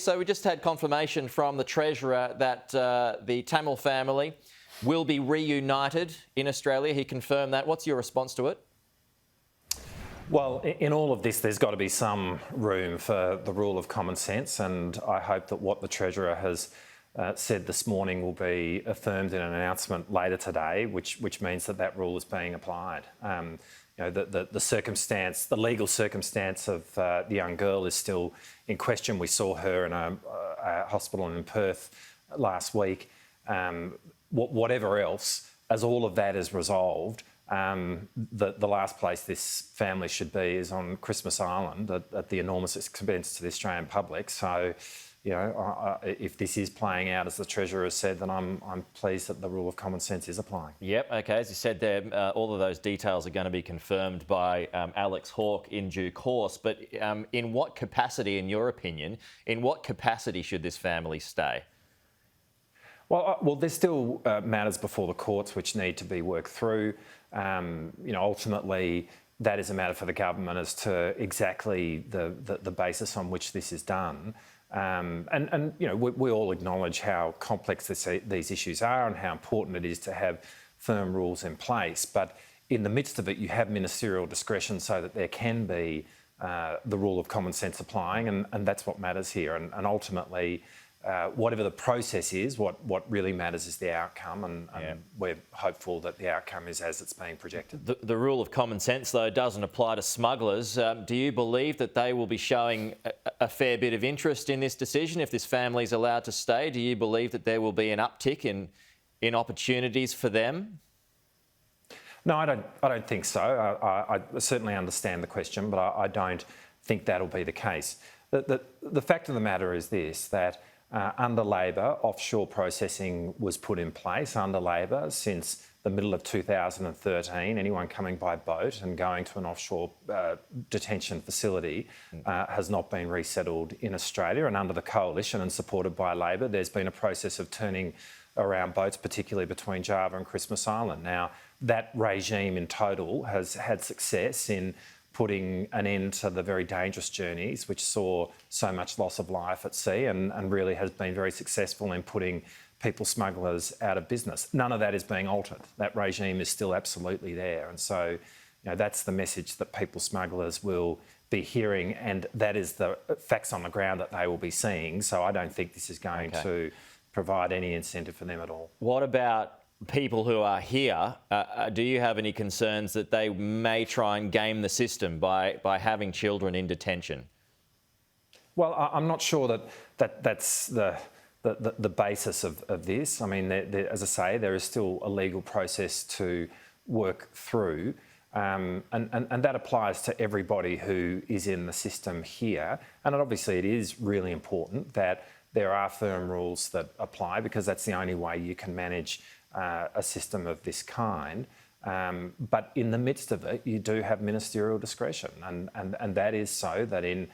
So we just had confirmation from the Treasurer that the Tamil family will be reunited in Australia. He confirmed that. What's your response to it? Well, in all of this, there's got to be some room for the rule of common sense, and I hope that what the Treasurer has said this morning will be affirmed in an announcement later today, which means that that rule is being applied. The circumstance, the legal circumstance of the young girl is still in question. We saw her in a hospital in Perth last week. Whatever else, as all of that is resolved, the last place this family should be is on Christmas Island at the enormous expense to the Australian public. So, if this is playing out as the Treasurer has said, then I'm pleased that the rule of common sense is applying. Yep, okay, as you said there, all of those details are going to be confirmed by Alex Hawke in due course. But in what capacity, in your opinion, in what capacity should this family stay? Well, there's still matters before the courts which need to be worked through. Ultimately, that is a matter for the government as to exactly the basis on which this is done. We all acknowledge how complex these issues are and how important it is to have firm rules in place. But in the midst of it, you have ministerial discretion so that there can be the rule of common sense applying, and that's what matters here. And ultimately, whatever the process is, what really matters is the outcome, and we're hopeful that the outcome is as it's being projected. The rule of common sense, though, doesn't apply to smugglers. Do you believe that they will be showing a fair bit of interest in this decision if this family is allowed to stay? Do you believe that there will be an uptick in opportunities for them? No, I don't think so. I certainly understand the question, but I don't think that'll be the case. The fact of the matter is this, that under Labor, offshore processing was put in place under Labor since the middle of 2013. Anyone coming by boat and going to an offshore detention facility has not been resettled in Australia. And under the Coalition and supported by Labor, there's been a process of turning around boats, particularly between Java and Christmas Island. Now, that regime in total has had success in putting an end to the very dangerous journeys which saw so much loss of life at sea, and really has been very successful in putting people smugglers out of business. None of that is being altered. That regime is still absolutely there. And so, that's the message that people smugglers will be hearing, and that is the facts on the ground that they will be seeing. So I don't think this is going to provide any incentive for them at all. What about people who are here? Do you have any concerns that they may try and game the system by having children in detention? Well, I'm not sure that's the basis of this. I mean, as I say, there is still a legal process to work through, and that applies to everybody who is in the system here. And obviously it is really important that there are firm rules that apply, because that's the only way you can manage a system of this kind. But in the midst of it, you do have ministerial discretion, and that is so that in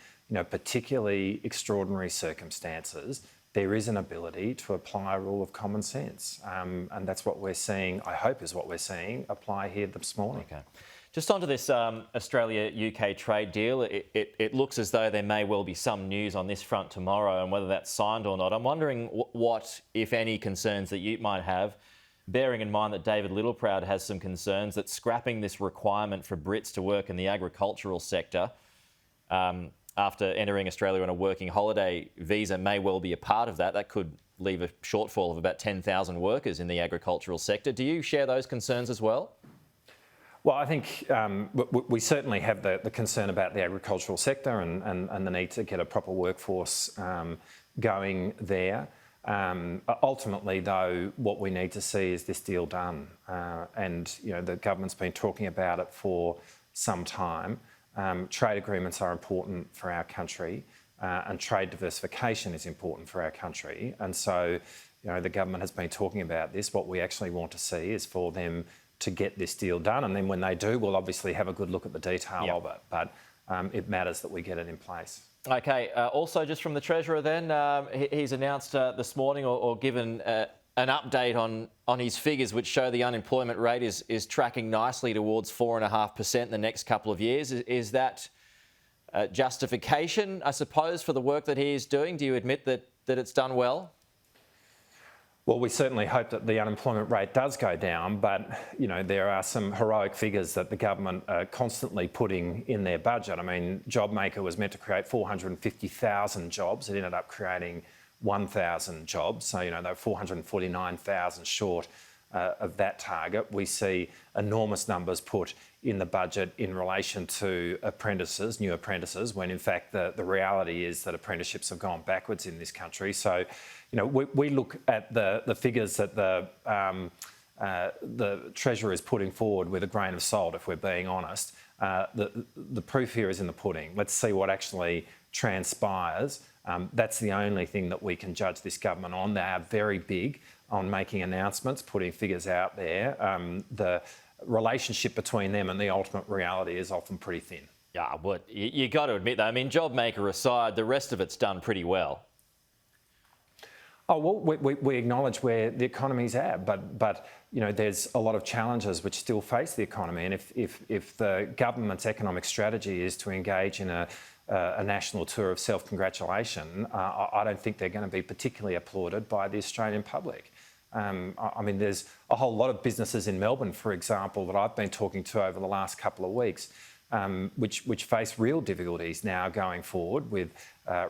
particularly extraordinary circumstances, there is an ability to apply a rule of common sense, and that's what we're seeing, I hope is what we're seeing, apply here this morning. Okay. Just onto this Australia-UK trade deal, it looks as though there may well be some news on this front tomorrow, and whether that's signed or not. I'm wondering what, if any, concerns that you might have, bearing in mind that David Littleproud has some concerns that scrapping this requirement for Brits to work in the agricultural sector after entering Australia on a working holiday visa may well be a part of that. That could leave a shortfall of about 10,000 workers in the agricultural sector. Do you share those concerns as well? Well, I think we certainly have the concern about the agricultural sector and the need to get a proper workforce going there. Ultimately, though, what we need to see is this deal done. The government's been talking about it for some time. Trade agreements are important for our country, and trade diversification is important for our country. And so, the government has been talking about this. What we actually want to see is for them to get this deal done, and then when they do, we'll obviously have a good look at the detail of it. But it matters that we get it in place. Okay, also just from the Treasurer then, he's announced this morning or given an update on his figures, which show the unemployment rate is tracking nicely towards 4.5% in the next couple of years. Is that justification, I suppose, for the work that he is doing? Do you admit that it's done well? Well, we certainly hope that the unemployment rate does go down, but there are some heroic figures that the government are constantly putting in their budget. I mean, JobMaker was meant to create 450,000 jobs. It ended up creating 1,000 jobs. So, they're 449,000 short of that target. We see enormous numbers put in the budget in relation to apprentices, new apprentices, when in fact the reality is that apprenticeships have gone backwards in this country. So, we look at the figures that the Treasurer is putting forward with a grain of salt, if we're being honest. The proof here is in the pudding. Let's see what actually transpires. That's the only thing that we can judge this government on. They are very big on making announcements, putting figures out there. The relationship between them and the ultimate reality is often pretty thin. Yeah, but you got to admit, though, I mean, JobMaker aside, the rest of it's done pretty well. Oh, well, we acknowledge where the economy's at, but there's a lot of challenges which still face the economy. And if the government's economic strategy is to engage in a national tour of self-congratulation, I don't think they're going to be particularly applauded by the Australian public. I mean, there's a whole lot of businesses in Melbourne, for example, that I've been talking to over the last couple of weeks, which face real difficulties now going forward with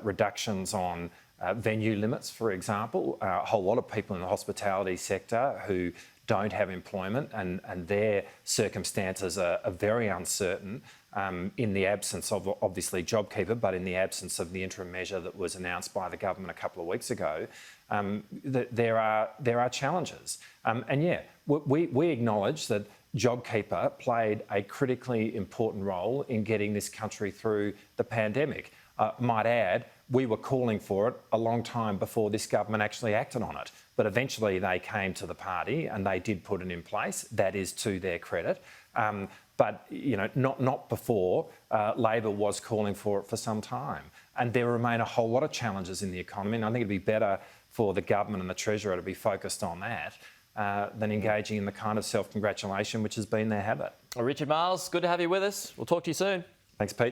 reductions on venue limits, for example. A whole lot of people in the hospitality sector who don't have employment and their circumstances are very uncertain in the absence of, obviously, JobKeeper, but in the absence of the interim measure that was announced by the government a couple of weeks ago. There are challenges. And yeah, we acknowledge that JobKeeper played a critically important role in getting this country through the pandemic. Might add, we were calling for it a long time before this government actually acted on it. But eventually they came to the party and they did put it in place. That is to their credit. But not before Labor was calling for it for some time. And there remain a whole lot of challenges in the economy. And I think it'd be better for the government and the Treasurer to be focused on that than engaging in the kind of self-congratulation which has been their habit. Well, Richard Marles, good to have you with us. We'll talk to you soon. Thanks, Pete.